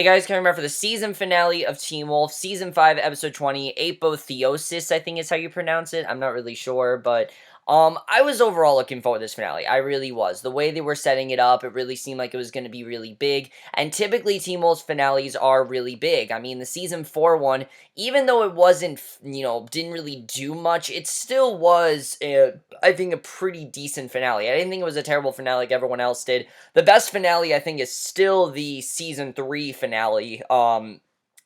Hey guys, coming back for the season finale of Teen Wolf, Season 5, Episode 20, Apotheosis, I think is how you pronounce it. I'm not really sure, but I was overall looking forward to this finale. I really was. The way they were setting it up, it really seemed like it was going to be really big, and typically Teen Wolf's finales are really big. I mean, the Season 4 one, even though it wasn't, didn't really do much, it still was, I think, a pretty decent finale. I didn't think it was a terrible finale like everyone else did. The best finale, I think, is still the Season 3 finale.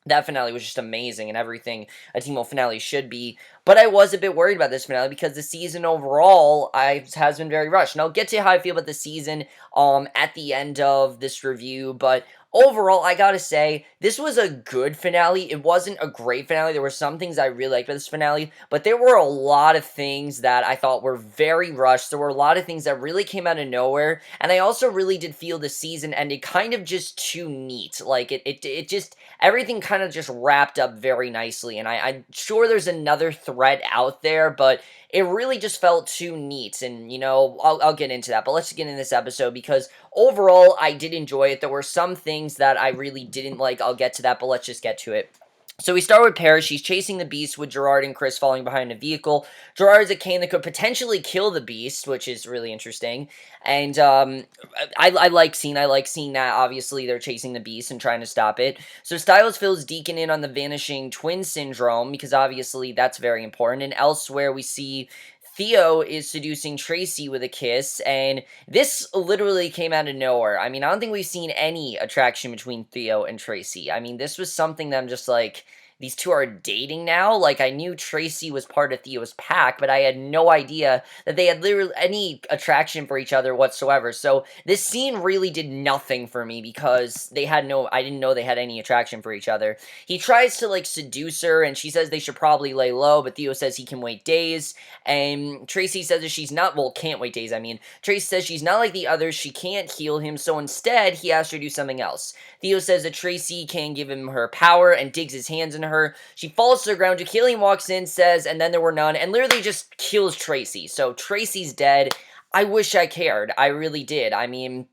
That finale was just amazing and everything a Teen Wolf finale should be. But I was a bit worried about this finale because the season overall has been very rushed. And I'll get to how I feel about the season at the end of this review, but overall, I gotta say, this was a good finale. It wasn't a great finale. There were some things I really liked about this finale, but there were a lot of things that I thought were very rushed. There were a lot of things that really came out of nowhere, and I also really did feel the season ended kind of just too neat. Like, it just, everything kind of just wrapped up very nicely, and I'm sure there's another thread out there, but it really just felt too neat, and, I'll get into that, but let's get into this episode, because overall, I did enjoy it. There were some things that I really didn't like. I'll get to that, but let's just get to it. So we start with Paris. She's chasing the Beast with Gerard and Chris falling behind a vehicle. Gerard's a cane that could potentially kill the Beast, which is really interesting. And I like seeing that. Obviously, they're chasing the Beast and trying to stop it. So Stiles fills Deacon in on the vanishing twin syndrome, because obviously that's very important. And elsewhere, we see Theo is seducing Tracy with a kiss, and this literally came out of nowhere. I mean, I don't think we've seen any attraction between Theo and Tracy. I mean, this was something that I'm just like, these two are dating now? Like, I knew Tracy was part of Theo's pack, but I had no idea that they had literally any attraction for each other whatsoever. So, this scene really did nothing for me because I didn't know they had any attraction for each other. He tries to, like, seduce her, and she says they should probably lay low, but Theo says he can wait days. And Tracy says that she's not, well, can't wait days, I mean. Tracy says she's not like the others, she can't heal him, so instead, he asks her to do something else. Theo says that Tracy can give him her power and digs his hands into her. She falls to the ground, Jacqueline walks in, says, and then there were none, and literally just kills Tracy. So Tracy's dead. I wish I cared. I really did. I mean,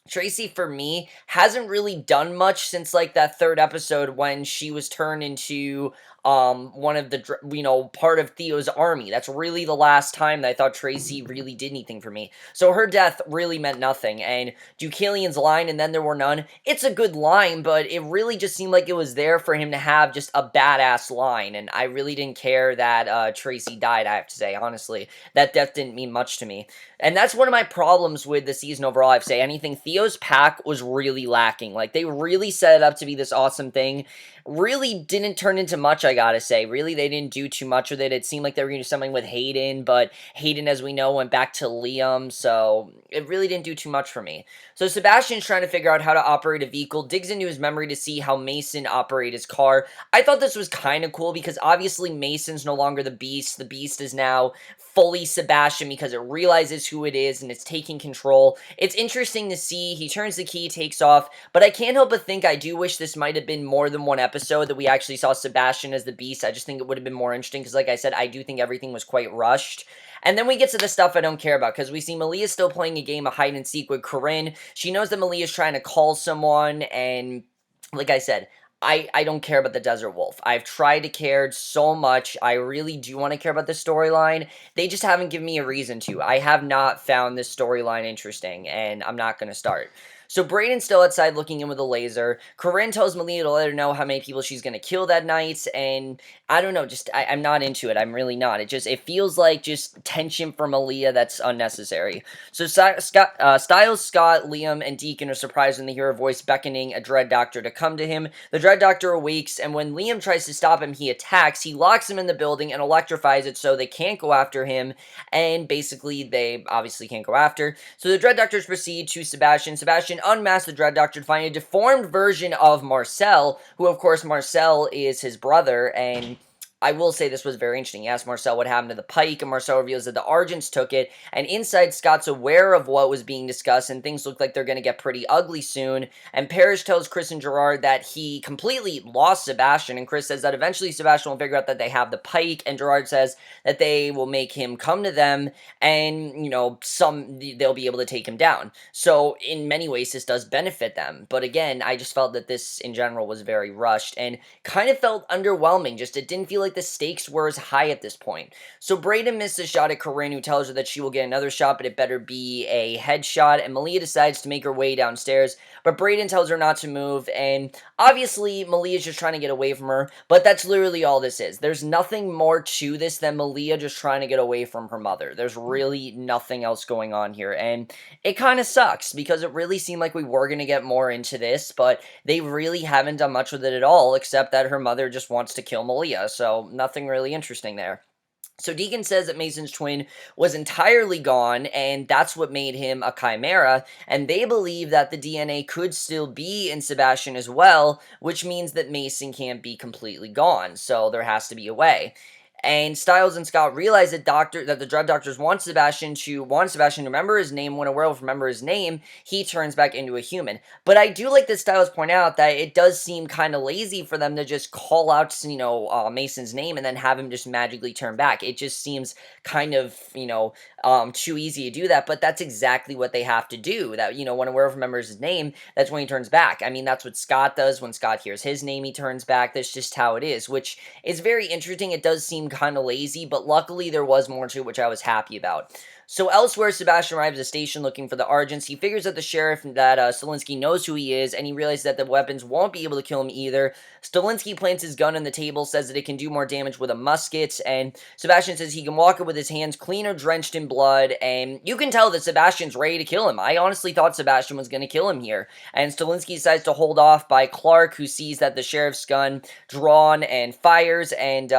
Tracy, for me, hasn't really done much since, like, that third episode when she was turned into, one of the, part of Theo's army. That's really the last time that I thought Tracy really did anything for me. So her death really meant nothing, and Deucalion's line, and then there were none, it's a good line, but it really just seemed like it was there for him to have just a badass line, and I really didn't care that, Tracy died, I have to say, honestly. That death didn't mean much to me. And that's one of my problems with the season overall, I have to say. Anything, Theo's pack was really lacking. Like, they really set it up to be this awesome thing. Really didn't turn into much, I gotta say. Really, they didn't do too much with it. It seemed like they were going to do something with Hayden, but Hayden, as we know, went back to Liam, so it really didn't do too much for me. So Sebastian's trying to figure out how to operate a vehicle, digs into his memory to see how Mason operated his car. I thought this was kind of cool because obviously Mason's no longer the Beast. The Beast is now fully Sebastian because it realizes who it is and it's taking control. It's interesting to see. He turns the key, takes off, but I can't help but think I do wish this might have been more than one episode that we actually saw Sebastian as the Beast. I just think it would have been more interesting because, like I said, I do think everything was quite rushed. And then we get to the stuff I don't care about, because we see Malia still playing a game of hide and seek with Corinne. She knows that Malia is trying to call someone, and like I said, I don't care about the Desert Wolf. I've tried to care so much. I really do want to care about the storyline. They just haven't given me a reason to. I have not found this storyline interesting, and I'm not going to start. So Brayden's still outside looking in with a laser. Corinne tells Malia to let her know how many people she's going to kill that night, and I don't know, I'm not into it. I'm really not. It feels like just tension for Malia that's unnecessary. So Stiles, Scott, Liam, and Deacon are surprised when they hear a voice beckoning a Dread Doctor to come to him. The Dread Doctor awakes, and when Liam tries to stop him, he attacks. He locks him in the building and electrifies it so they can't go after him, and basically they obviously can't go after. So the Dread Doctors proceed to Sebastian. Sebastian unmasks the Dread Doctor to find a deformed version of Marcel, who of course Marcel is his brother, and I will say this was very interesting. He asked Marcel what happened to the pike, and Marcel reveals that the Argents took it, and inside Scott's aware of what was being discussed, and things look like they're going to get pretty ugly soon, and Parrish tells Chris and Gerard that he completely lost Sebastian, and Chris says that eventually Sebastian will figure out that they have the pike, and Gerard says that they will make him come to them, and, they'll be able to take him down. So, in many ways, this does benefit them, but again, I just felt that this, in general, was very rushed, and kind of felt underwhelming. Just it didn't feel like the stakes were as high at this point. So Brayden missed a shot at Corinne, who tells her that she will get another shot, but it better be a headshot. And Malia decides to make her way downstairs, but Brayden tells her not to move. And obviously, Malia's just trying to get away from her, but that's literally all this is. There's nothing more to this than Malia just trying to get away from her mother. There's really nothing else going on here, and it kind of sucks because it really seemed like we were going to get more into this, but they really haven't done much with it at all, except that her mother just wants to kill Malia, so nothing really interesting there. So Deacon says that Mason's twin was entirely gone, and that's what made him a chimera, and they believe that the DNA could still be in Sebastian as well, which means that Mason can't be completely gone, so there has to be a way. And Stiles and Scott realize that the drug doctors want Sebastian to remember his name. When a werewolf remember his name, he turns back into a human. But I do like that Stiles point out that it does seem kind of lazy for them to just call out, Mason's name and then have him just magically turn back. It just seems kind of, too easy to do that. But that's exactly what they have to do. That, when a werewolf remembers his name, that's when he turns back. I mean, that's what Scott does. When Scott hears his name, he turns back. That's just how it is, which is very interesting. It does seem kind of lazy, but luckily there was more to it, which I was happy about. So elsewhere, Sebastian arrives at the station looking for the Argents. He figures that the sheriff, that Stilinski knows who he is, and he realizes that the weapons won't be able to kill him either. Stilinski plants his gun on the table, says that it can do more damage with a musket, and Sebastian says he can walk it with his hands clean or drenched in blood, and you can tell that Sebastian's ready to kill him. I honestly thought Sebastian was going to kill him here, and Stilinski decides to hold off by Clark, who sees that the sheriff's gun drawn and fires, and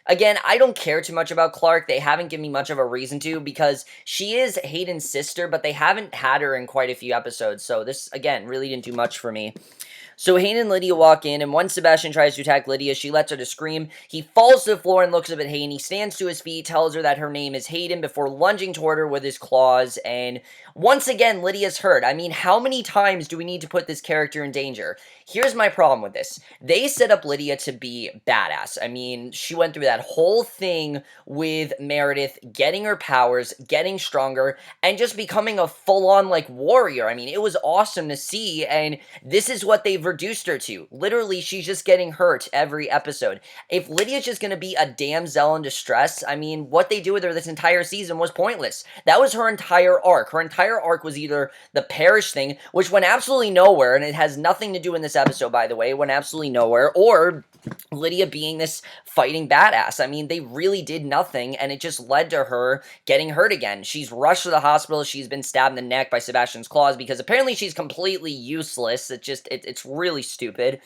again, I don't care too much about Clark. They haven't given me much of a reason to, because she is Hayden's sister, but they haven't had her in quite a few episodes, so this, again, really didn't do much for me. So Hayden and Lydia walk in, and once Sebastian tries to attack Lydia, she lets out a scream. He falls to the floor and looks up at Hayden. He stands to his feet, tells her that her name is Hayden before lunging toward her with his claws, and once again, Lydia's hurt. I mean, how many times do we need to put this character in danger? Here's my problem with this. They set up Lydia to be badass. I mean, she went through that whole thing with Meredith, getting her powers, getting stronger, and just becoming a full-on, warrior. I mean, it was awesome to see, and this is what they've reduced her to. Literally, she's just getting hurt every episode. If Lydia's just going to be a damsel in distress, I mean, what they do with her this entire season was pointless. That was her entire arc. Her entire arc was either the Parrish thing, which went absolutely nowhere, and it has nothing to do in this episode, by the way. It went absolutely nowhere, or Lydia being this fighting badass. I mean, they really did nothing, and it just led to her getting hurt again. She's rushed to the hospital. She's been stabbed in the neck by Sebastian's claws because apparently she's completely useless. It's really stupid.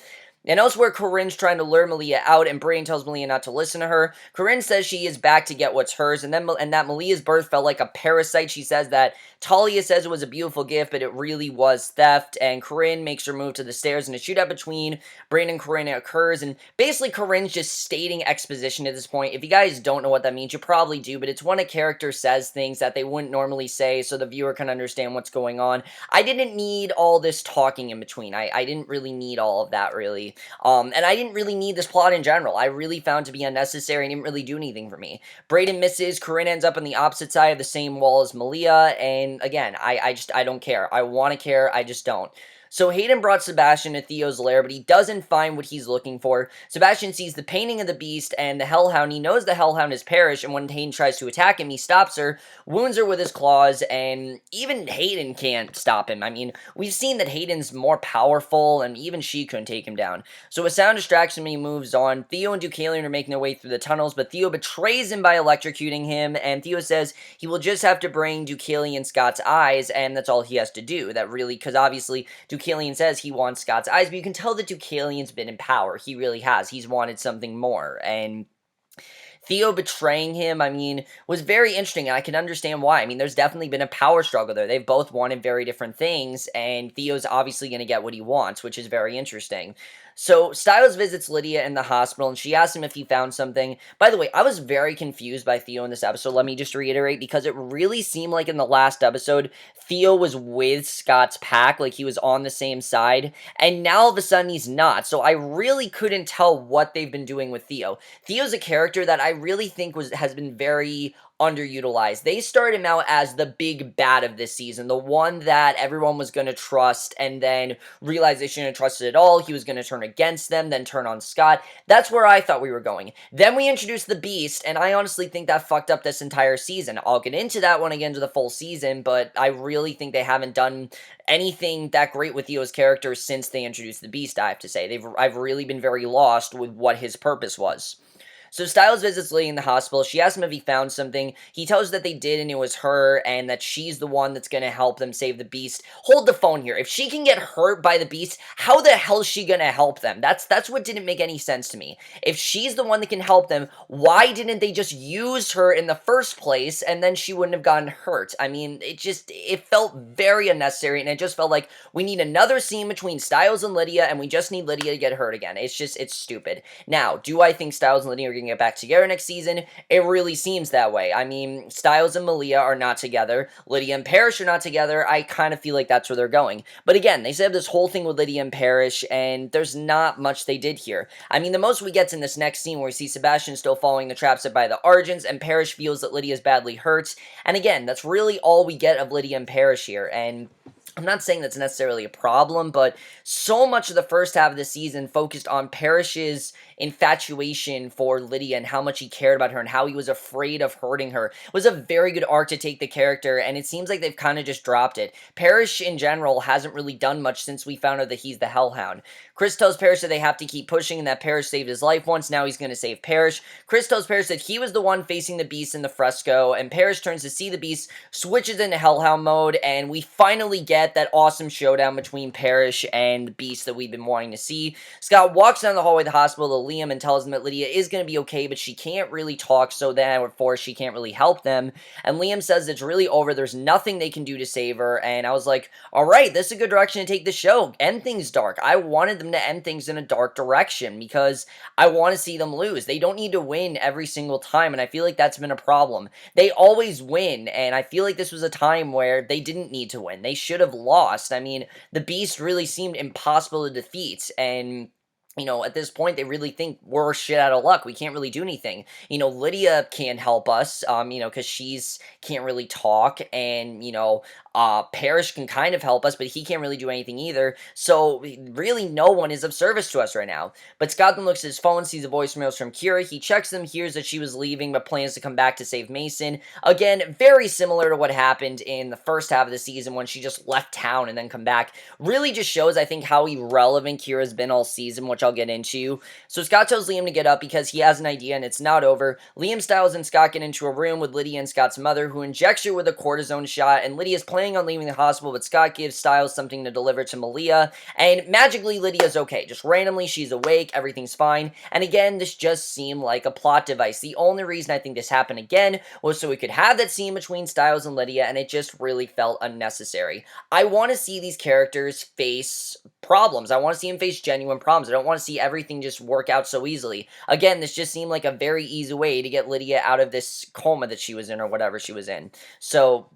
And elsewhere, Corinne's trying to lure Malia out, and Brain tells Malia not to listen to her. Corinne says she is back to get what's hers, and that Malia's birth felt like a parasite. She says that Talia says it was a beautiful gift, but it really was theft, and Corinne makes her move to the stairs, and a shootout between Brain and Corinne occurs, and basically Corinne's just stating exposition at this point. If you guys don't know what that means, you probably do, but it's when a character says things that they wouldn't normally say, so the viewer can understand what's going on. I didn't need all this talking in between. I didn't really need all of that, really. And I didn't really need this plot in general. I really found it to be unnecessary and didn't really do anything for me. Brayden misses. Corinne ends up on the opposite side of the same wall as Malia. And again, I don't care. I want to care. I just don't. So Hayden brought Sebastian to Theo's lair, but he doesn't find what he's looking for. Sebastian sees the painting of the beast and the hellhound. He knows the hellhound is Parrish, and when Hayden tries to attack him, he stops her, wounds her with his claws, and even Hayden can't stop him. I mean, we've seen that Hayden's more powerful, and even she couldn't take him down. So with sound distraction, he moves on. Theo and Deucalion are making their way through the tunnels, but Theo betrays him by electrocuting him, and Theo says he will just have to bring Deucalion Scott's eyes, and that's all he has to do. That really, because obviously Deucalion says he wants Scott's eyes, but you can tell that Deucalion's been in power. He really has. He's wanted something more, and Theo betraying him, I mean, was very interesting, and I can understand why. I mean, there's definitely been a power struggle there. They've both wanted very different things, and Theo's obviously going to get what he wants, which is very interesting. So Stiles visits Lydia in the hospital, and she asks him if he found something. By the way, I was very confused by Theo in this episode, let me just reiterate, because it really seemed like in the last episode, Theo was with Scott's pack, like he was on the same side, and now all of a sudden he's not. So I really couldn't tell what they've been doing with Theo. Theo's a character that I really think has been very underutilized. They started him out as the big bad of this season, the one that everyone was going to trust, and then realized they shouldn't trust it at all. He was going to turn against them, then turn on Scott. That's where I thought we were going. Then we introduced the Beast, and I honestly think that fucked up this entire season. I'll get into that when I get into the full season, but I really think they haven't done anything that great with Theo's character since they introduced the Beast, I have to say. I've really been very lost with what his purpose was. So Stiles visits Lydia in the hospital. She asks him if he found something. He tells her that they did and it was her and that she's the one that's going to help them save the Beast. Hold the phone here. If she can get hurt by the Beast, how the hell is she going to help them? That's what didn't make any sense to me. If she's the one that can help them, why didn't they just use her in the first place and then she wouldn't have gotten hurt? I mean, it felt very unnecessary, and it just felt like we need another scene between Stiles and Lydia, and we just need Lydia to get hurt again. It's stupid. Now, do I think Stiles and Lydia are going to get back together next season? It really seems that way. I mean, Stiles and Malia are not together. Lydia and Parrish are not together. I kind of feel like that's where they're going. But again, they said this whole thing with Lydia and Parrish, and there's not much they did here. I mean, the most we get's in this next scene where we see Sebastian still following the trap set by the Argents, and Parrish feels that Lydia's badly hurt. And again, that's really all we get of Lydia and Parrish here. And I'm not saying that's necessarily a problem, but so much of the first half of the season focused on Parrish's infatuation for Lydia and how much he cared about her and how he was afraid of hurting her. It was a very good arc to take the character, and it seems like they've kind of just dropped it. Parrish, in general, hasn't really done much since we found out that he's the Hellhound. Chris tells Parrish that they have to keep pushing and that Parrish saved his life once, now he's going to save Parrish. Chris tells Parrish that he was the one facing the Beast in the fresco, and Parrish turns to see the Beast, switches into Hellhound mode, and we finally get that awesome showdown between Parrish and the Beast that we've been wanting to see. Scott walks down the hallway of the hospital to Liam and tells him that Lydia is going to be okay, but she can't really talk, so therefore she can't really help them. And Liam says it's really over, there's nothing they can do to save her, and I was like, alright, this is a good direction to take the show. End things dark. I wanted them to end things in a dark direction, because I want to see them lose. They don't need to win every single time, and I feel like that's been a problem. They always win, and I feel like this was a time where they didn't need to win. They should have lost. I mean, the Beast really seemed impossible to defeat, and at this point, they really think we're shit out of luck. We can't really do anything. Lydia can't help us, because she's can't really talk, and, Parrish can kind of help us, but he can't really do anything either. So, really, no one is of service to us right now. But Scott then looks at his phone, sees the voicemails from Kira. He checks them, hears that she was leaving, but plans to come back to save Mason. Again, very similar to what happened in the first half of the season when she just left town and then come back. Really just shows, I think, how irrelevant Kira's been all season, which I'll get into. So Scott tells Liam to get up because he has an idea and it's not over. Liam, Stiles, and Scott get into a room with Lydia and Scott's mother, who injects her with a cortisone shot, and Lydia's planning on leaving the hospital, but Scott gives Stiles something to deliver to Malia, and magically Lydia's okay. Just randomly, she's awake, everything's fine, and again, this just seemed like a plot device. The only reason I think this happened again was so we could have that scene between Stiles and Lydia, and it just really felt unnecessary. I want to see these characters face problems. I want to see them face genuine problems. I don't want to see everything just work out so easily. Again, this just seemed like a very easy way to get Lydia out of this coma that she was in or whatever she was in. So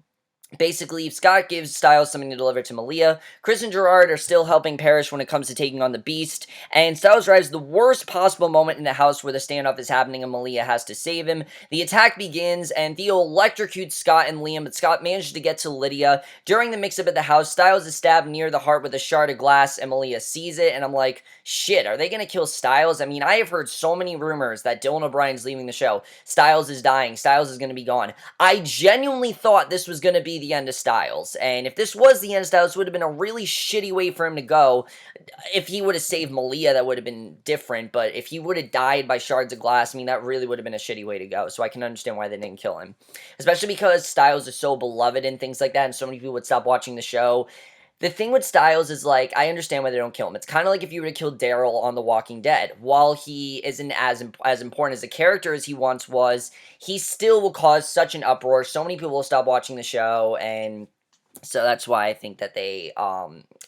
basically, Scott gives Stiles something to deliver to Malia. Chris and Gerard are still helping Parrish when it comes to taking on the Beast, and Stiles arrives the worst possible moment in the house where the standoff is happening and Malia has to save him. The attack begins, and Theo electrocutes Scott and Liam, but Scott manages to get to Lydia. During the mix-up at the house, Stiles is stabbed near the heart with a shard of glass, and Malia sees it, and I'm like, shit, are they gonna kill Stiles? I mean, I have heard so many rumors that Dylan O'Brien's leaving the show. Stiles is dying. Stiles is gonna be gone. I genuinely thought this was gonna be the end of Stiles, and if this was the end of Stiles, it would have been a really shitty way for him to go. If he would have saved Malia, that would have been different, but if he would have died by shards of glass, I mean, that really would have been a shitty way to go, so I can understand why they didn't kill him. Especially because Stiles is so beloved and things like that, and so many people would stop watching the show. The thing with Stiles is, like, I understand why they don't kill him. It's kinda like if you were to kill Daryl on The Walking Dead. While he isn't as important as a character as he once was, he still will cause such an uproar. So many people will stop watching the show, and so that's why I think that they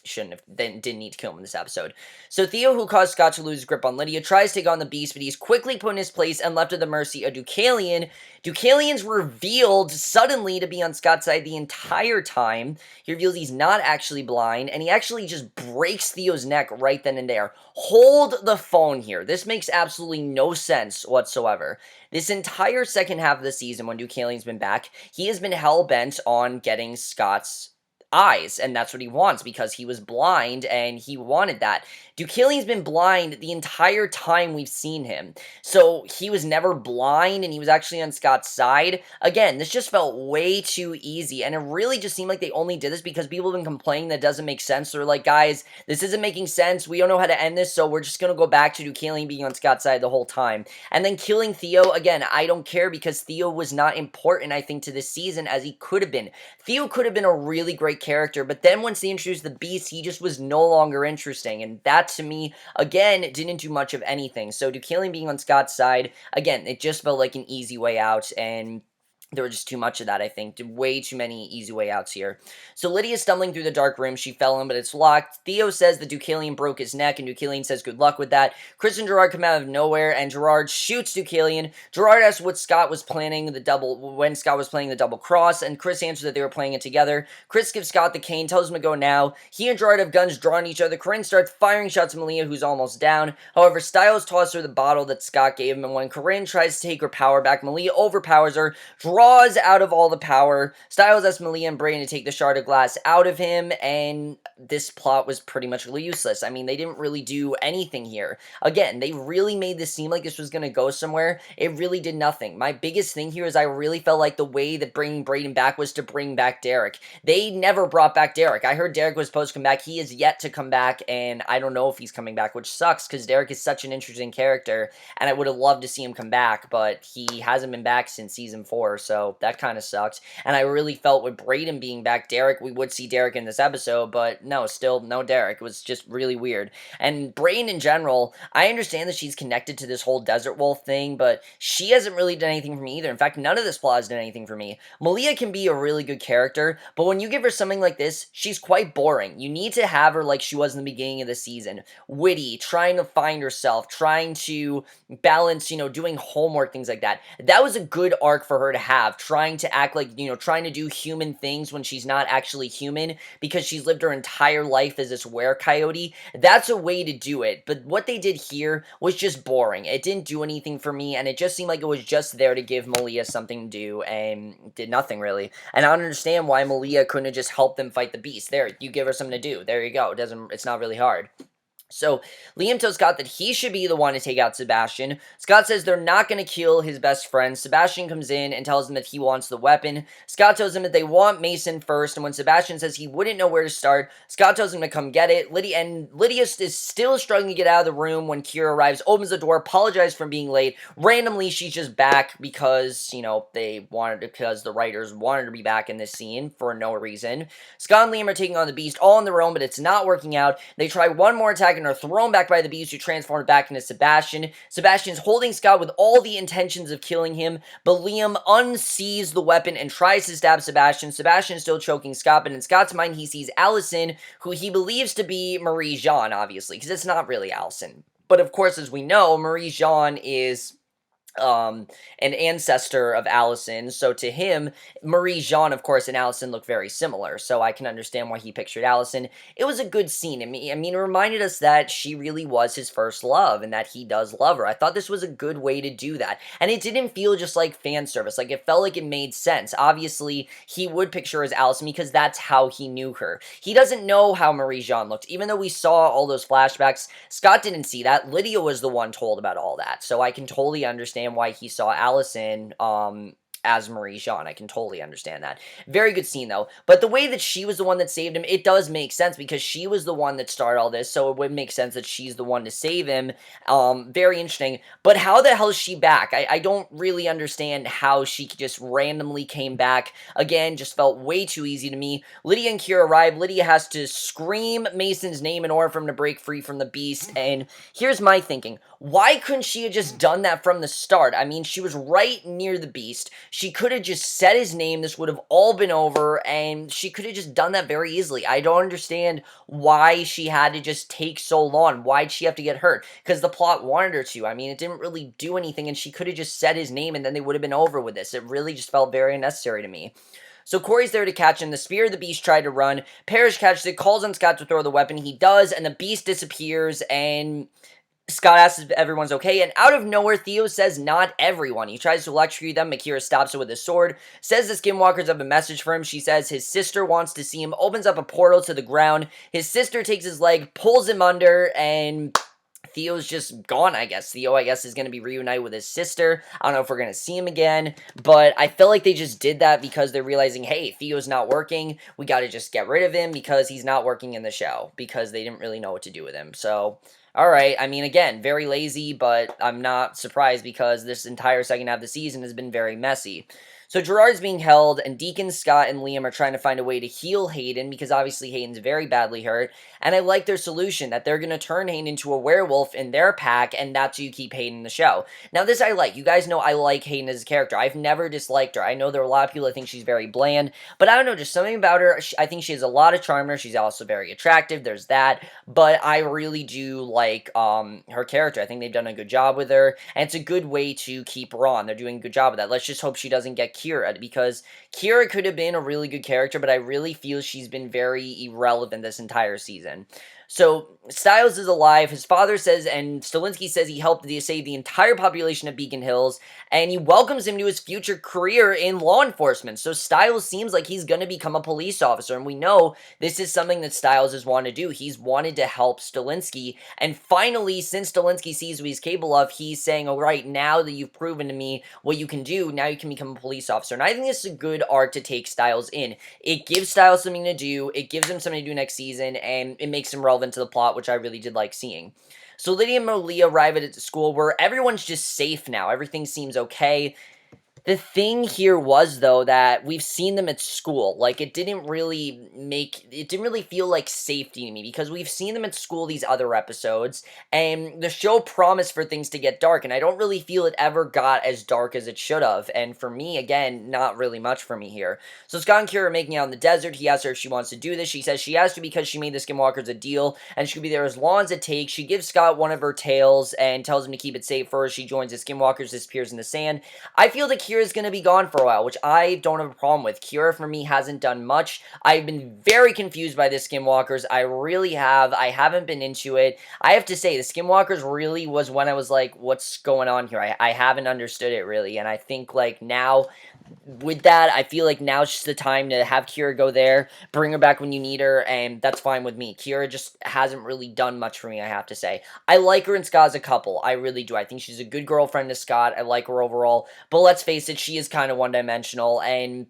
shouldn't have didn't need to kill him in this episode. So Theo, who caused Scott to lose his grip on Lydia, tries to take on the Beast, but he's quickly put in his place and left at the mercy of Deucalion. Deucalion's revealed suddenly to be on Scott's side the entire time. He reveals he's not actually blind, and he actually just breaks Theo's neck right then and there. Hold the phone here. This makes absolutely no sense whatsoever. This entire second half of the season, when Deucalion's been back, he has been hell-bent on getting Scott's eyes, and that's what he wants, because he was blind, and he wanted that. Deucalion's been blind the entire time we've seen him, so he was never blind, and he was actually on Scott's side. Again, this just felt way too easy, and it really just seemed like they only did this because people have been complaining that it doesn't make sense. They're like, guys, this isn't making sense, we don't know how to end this, so we're just gonna go back to Deucalion being on Scott's side the whole time. And then killing Theo, again, I don't care, because Theo was not important, I think, to this season as he could have been. Theo could have been a really great character, but then once they introduced the Beast, he just was no longer interesting, and that, to me, again, didn't do much of anything. So Deucalion being on Scott's side, again, it just felt like an easy way out, and there was just too much of that, I think. Way too many easy way outs here. So Lydia's stumbling through the dark room. She fell in, but it's locked. Theo says that Deucalion broke his neck, and Deucalion says good luck with that. Chris and Gerard come out of nowhere, and Gerard shoots Deucalion. Gerard asks what Scott was planning when Scott was playing the double cross, and Chris answers that they were playing it together. Chris gives Scott the cane, tells him to go now. He and Gerard have guns drawn at each other. Corinne starts firing shots at Malia, who's almost down. However, Stiles tosses her the bottle that Scott gave him, and when Corinne tries to take her power back, Malia overpowers her, draws out of all the power. Stiles asks Malia and Brayden to take the shard of glass out of him, and this plot was pretty much useless. I mean, they didn't really do anything here. Again, they really made this seem like this was going to go somewhere. It really did nothing. My biggest thing here is I really felt like the way that bringing Brayden back was to bring back Derek. They never brought back Derek. I heard Derek was supposed to come back. He is yet to come back, and I don't know if he's coming back, which sucks, because Derek is such an interesting character, and I would have loved to see him come back, but he hasn't been back since season 4, so that kind of sucked. And I really felt with Brayden being back, we would see Derek in this episode, but no, still no Derek. It was just really weird. And Brayden in general, I understand that she's connected to this whole Desert Wolf thing, but she hasn't really done anything for me either. In fact, none of this plot has done anything for me. Malia can be a really good character, but when you give her something like this, she's quite boring. You need to have her like she was in the beginning of the season. Witty, trying to find herself, trying to balance, doing homework, things like that. That was a good arc for her to have, trying to act like, trying to do human things when she's not actually human because she's lived her entire life as this were-coyote. That's a way to do it, but what they did here was just boring. It didn't do anything for me, and it just seemed like it was just there to give Malia something to do, and did nothing, really. And I don't understand why Malia couldn't have just helped them fight the Beast. There, you give her something to do. There you go. It's not really hard. So, Liam tells Scott that he should be the one to take out Sebastian. Scott says they're not going to kill his best friend. Sebastian comes in and tells him that he wants the weapon. Scott tells him that they want Mason first, and when Sebastian says he wouldn't know where to start, Scott tells him to come get it. Lydia is still struggling to get out of the room when Kira arrives, opens the door, apologizes for being late. Randomly, she's just back because, because the writers wanted her to be back in this scene for no reason. Scott and Liam are taking on the Beast all on their own, but it's not working out. They try one more attack and are thrown back by the Beast, who transforms back into Sebastian. Sebastian's holding Scott with all the intentions of killing him, but Liam unsees the weapon and tries to stab Sebastian. Sebastian's still choking Scott, but in Scott's mind, he sees Allison, who he believes to be Marie-Jeanne, obviously, because it's not really Allison. But of course, as we know, Marie-Jeanne is an ancestor of Allison, so to him, Marie-Jeanne, of course, and Allison look very similar, so I can understand why he pictured Allison. It was a good scene. I mean, it reminded us that she really was his first love, and that he does love her. I thought this was a good way to do that, and it didn't feel just like fan service. Like, it felt like it made sense. Obviously, he would picture her as Allison because that's how he knew her. He doesn't know how Marie-Jeanne looked, even though we saw all those flashbacks. Scott didn't see that. Lydia was the one told about all that, so I can totally understand why he saw Allison, as Marie Jean. I can totally understand that. Very good scene though. But the way that she was the one that saved him, it does make sense because she was the one that started all this, so it would make sense that she's the one to save him. Very interesting. But how the hell is she back? I don't really understand how she just randomly came back. Again, just felt way too easy to me. Lydia and Kira arrive. Lydia has to scream Mason's name in order for him to break free from the Beast. And here's my thinking. Why couldn't she have just done that from the start? I mean, she was right near the Beast. She could have just said his name. This would have all been over, and she could have just done that very easily. I don't understand why she had to just take so long. Why'd she have to get hurt? Because the plot wanted her to. I mean, it didn't really do anything, and she could have just said his name, and then they would have been over with this. It really just felt very unnecessary to me. So Corey's there to catch him. The Spear of the Beast tried to run. Parrish catches it, calls on Scott to throw the weapon. He does, and the Beast disappears, and Scott asks if everyone's okay, and out of nowhere, Theo says not everyone. He tries to electrocute them. Akira stops it with his sword, says the Skinwalkers have a message for him. She says his sister wants to see him, opens up a portal to the ground. His sister takes his leg, pulls him under, and Theo's just gone, I guess. Theo, I guess, is going to be reunited with his sister. I don't know if we're going to see him again, but I feel like they just did that because they're realizing, hey, Theo's not working. We got to just get rid of him because he's not working in the show because they didn't really know what to do with him. So, all right. I mean, again, very lazy, but I'm not surprised because this entire second half of the season has been very messy. So Gerard's being held, and Deacon, Scott, and Liam are trying to find a way to heal Hayden because obviously Hayden's very badly hurt. And I like their solution that they're going to turn Hayden into a werewolf in their pack, and that's how you keep Hayden in the show. Now, this I like. You guys know I like Hayden as a character. I've never disliked her. I know there are a lot of people that think she's very bland, but I don't know, just something about her. I think she has a lot of charm. She's also very attractive. There's that. But I really do like her character. I think they've done a good job with her, and it's a good way to keep her on. They're doing a good job with that. Let's just hope she doesn't get Kira, because Kira could have been a really good character, but I really feel she's been very irrelevant this entire season. So, Stiles is alive, his father says, and Stilinski says he helped save the entire population of Beacon Hills, and he welcomes him to his future career in law enforcement. So Stiles seems like he's going to become a police officer, and we know this is something that Stiles has wanted to do. He's wanted to help Stilinski, and finally, since Stilinski sees what he's capable of, he's saying, all right, now that you've proven to me what you can do, now you can become a police officer. And I think this is a good arc to take Stiles in. It gives Stiles something to do, it gives him something to do next season, and it makes him relevant to the plot, which I really did like seeing. So Lydia and Malia arrive at the school where everyone's just safe now. Everything seems okay. The thing here was, though, that we've seen them at school. Like, it didn't really feel like safety to me, because we've seen them at school these other episodes, and the show promised for things to get dark, and I don't really feel it ever got as dark as it should have, and for me, again, not really much for me here. So Scott and Kira are making out in the desert. He asks her if she wants to do this. She says she has to because she made the Skinwalkers a deal, and she'll be there as long as it takes. She gives Scott one of her tails and tells him to keep it safe for her. She joins the Skinwalkers, disappears in the sand. I feel that Kira's going to be gone for a while, which I don't have a problem with. Kira, for me, hasn't done much. I've been very confused by the Skinwalkers. I really have. I haven't been into it. I have to say, the Skinwalkers really was when I was like, what's going on here? I haven't understood it, really, and I think, like, now, with that, I feel like now's just the time to have Kira go there, bring her back when you need her, and that's fine with me. Kira just hasn't really done much for me, I have to say. I like her and Scott as a couple. I really do. I think she's a good girlfriend to Scott. I like her overall. But let's face it, she is kind of one-dimensional, and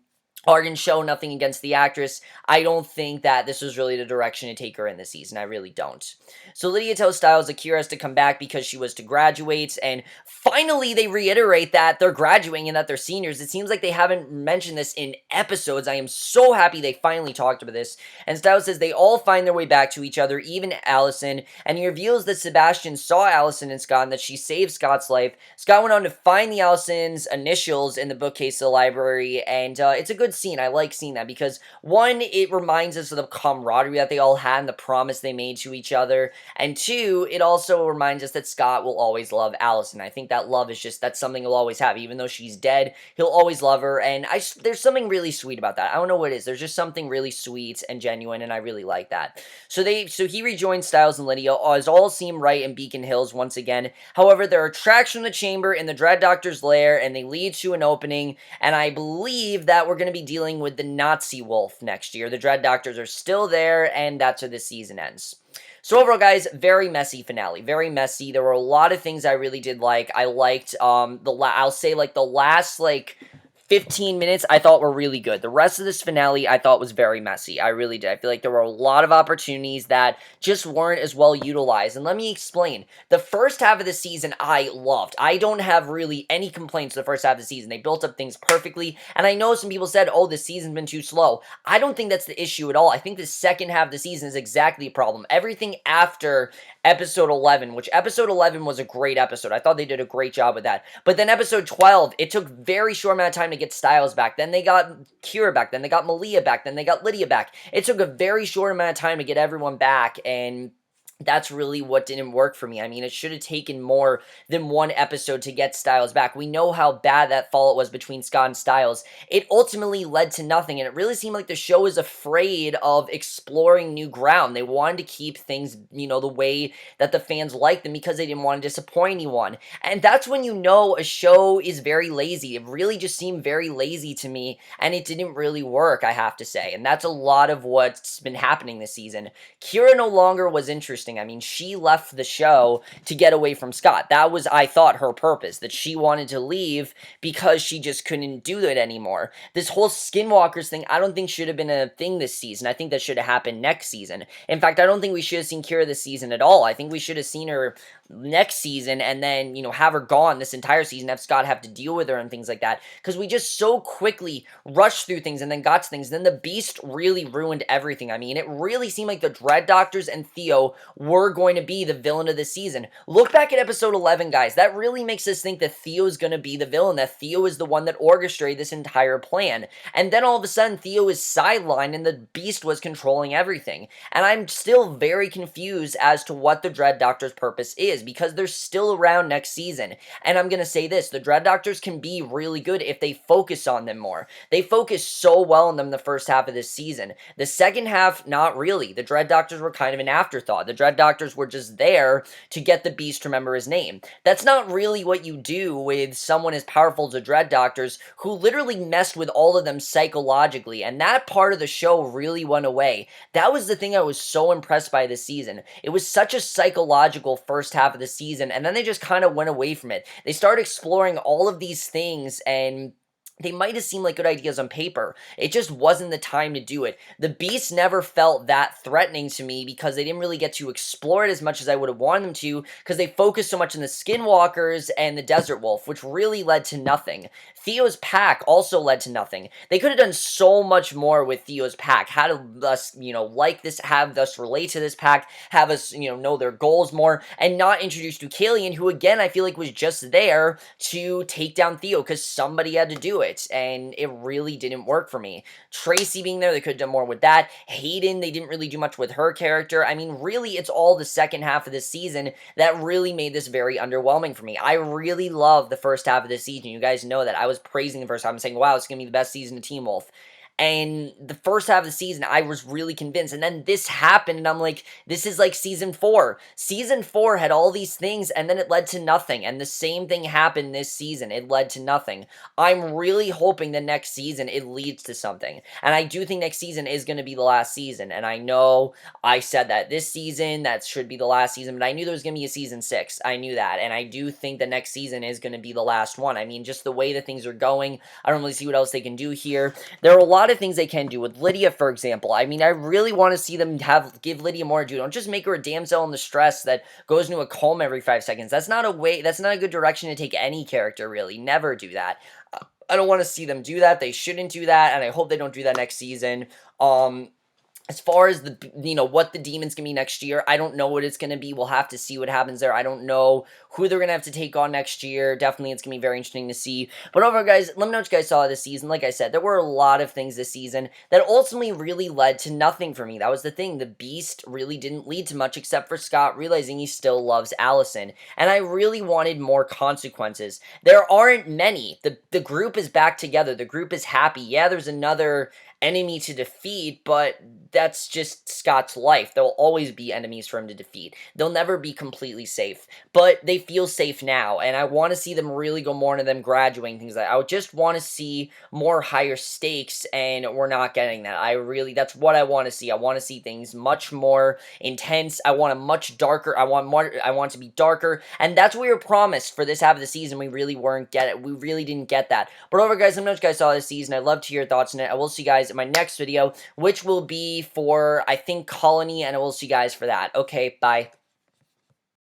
Arden show nothing against the actress. I don't think that this was really the direction to take her in this season. I really don't. So Lydia tells Stiles that Kira has to come back because she was to graduate, and finally they reiterate that they're graduating and that they're seniors. It seems like they haven't mentioned this in episodes. I am so happy they finally talked about this. And Stiles says they all find their way back to each other, even Allison, and he reveals that Sebastian saw Allison and Scott and that she saved Scott's life. Scott went on to find the Allison's initials in the bookcase of the library, and it's a good scene. I like seeing that because, one, it reminds us of the camaraderie that they all had and the promise they made to each other, and two, it also reminds us that Scott will always love Allison. I think that love is just, that's something he'll always have. Even though she's dead, he'll always love her, and there's something really sweet about that. I don't know what it is. There's just something really sweet and genuine, and I really like that. So he rejoins Stiles and Lydia, as all seem right in Beacon Hills once again. However, there are tracks from the chamber in the Dread Doctor's lair, and they lead to an opening, and I believe that we're going to be dealing with the Nazi wolf next year. The Dread Doctors are still there, and that's where the season ends. So overall, guys, very messy finale. Very messy. There were a lot of things I really did like. I liked, I'll say, like, the last, like, 15 minutes I thought were really good. The rest of this finale I thought was very messy. I really did. I feel like there were a lot of opportunities that just weren't as well utilized. And let me explain. The first half of the season I loved. I don't have really any complaints with the first half of the season. They built up things perfectly. And I know some people said, oh, this season's been too slow. I don't think that's the issue at all. I think the second half of the season is exactly the problem. Everything after episode 11, which episode 11 was a great episode. I thought they did a great job with that. But then episode 12, it took very short amount of time to get Stiles back. Then they got Kira back. Then they got Malia back. Then they got Lydia back. It took a very short amount of time to get everyone back, and that's really what didn't work for me. I mean, it should have taken more than one episode to get Stiles back. We know how bad that fallout was between Scott and Stiles. It ultimately led to nothing, and it really seemed like the show was afraid of exploring new ground. They wanted to keep things, the way that the fans liked them because they didn't want to disappoint anyone. And that's when you know a show is very lazy. It really just seemed very lazy to me, and it didn't really work, I have to say. And that's a lot of what's been happening this season. Kira no longer was interesting. I mean, she left the show to get away from Scott. That was, I thought, her purpose, that she wanted to leave because she just couldn't do it anymore. This whole Skinwalkers thing, I don't think should have been a thing this season. I think that should have happened next season. In fact, I don't think we should have seen Kira this season at all. I think we should have seen her next season and then, have her gone this entire season, have Scott have to deal with her and things like that, because we just so quickly rushed through things and then got to things. Then the Beast really ruined everything. I mean, it really seemed like the Dread Doctors and Theo were going to be the villain of the season. Look back at episode 11, guys. That really makes us think that Theo is going to be the villain, that Theo is the one that orchestrated this entire plan. And then all of a sudden, Theo is sidelined and the Beast was controlling everything. And I'm still very confused as to what the Dread Doctor's purpose is, because they're still around next season. And I'm going to say this, the Dread Doctors can be really good if they focus on them more. They focus so well on them the first half of this season. The second half, not really. The Dread Doctors were kind of an afterthought. The Dread Doctors were just there to get the Beast to remember his name. That's not really what you do with someone as powerful as the Dread Doctors, who literally messed with all of them psychologically, and that part of the show really went away. That was the thing I was so impressed by this season. It was such a psychological first half of the season, and then they just kind of went away from it. They started exploring all of these things, and they might have seemed like good ideas on paper. It just wasn't the time to do it. The Beast never felt that threatening to me because they didn't really get to explore it as much as I would have wanted them to, because they focused so much on the Skinwalkers and the Desert Wolf, which really led to nothing. Theo's pack also led to nothing. They could have done so much more with Theo's pack. Had us, like this, have us relate to this pack, have us, know their goals more, and not introduce Deucalion, who again, I feel like was just there to take down Theo because somebody had to do it. And it really didn't work for me. Tracy being there, they could have done more with that. Hayden, they didn't really do much with her character. I mean, really, it's all the second half of the season that really made this very underwhelming for me. I really love the first half of the season. You guys know that. I was praising the first half. I'm saying, wow, it's going to be the best season of Teen Wolf. And the first half of the season, I was really convinced. And then this happened, and I'm like, this is like season 4. Season 4 had all these things, and then it led to nothing. And the same thing happened this season. It led to nothing. I'm really hoping the next season it leads to something. And I do think next season is going to be the last season. And I know I said that this season, that should be the last season, but I knew there was going to be a season 6. I knew that. And I do think the next season is going to be the last one. I mean, just the way that things are going, I don't really see what else they can do here. There are a lot of things they can do with Lydia, for example. I mean, I really want to see them give Lydia more to do. Don't just make her a damsel in distress that goes into a coma every 5 seconds. That's not a good direction to take any character, really. Never do that. I don't want to see them do that. They shouldn't do that, and I hope they don't do that next season. As far as what the demon's going to be next year, I don't know what it's going to be. We'll have to see what happens there. I don't know who they're going to have to take on next year. Definitely, it's going to be very interesting to see. But overall, guys, let me know what you guys saw this season. Like I said, there were a lot of things this season that ultimately really led to nothing for me. That was the thing. The Beast really didn't lead to much except for Scott realizing he still loves Allison. And I really wanted more consequences. There aren't many. The group is back together. The group is happy. Yeah, there's another enemy to defeat, but that's just Scott's life. There'll always be enemies for him to defeat. They'll never be completely safe, but they feel safe now, and I want to see them really go more into them graduating things like that. I would just want to see more higher stakes, and we're not getting that. That's what I want to see. I want to see things much more intense. I want a much darker, I want it to be darker, and that's what we were promised for this half of the season. We really we really didn't get that. But over guys, let me know what you guys saw this season. I'd love to hear your thoughts on it. I will see you guys in my next video, which will be for, I think, Colony, and I will see you guys for that. Okay, bye.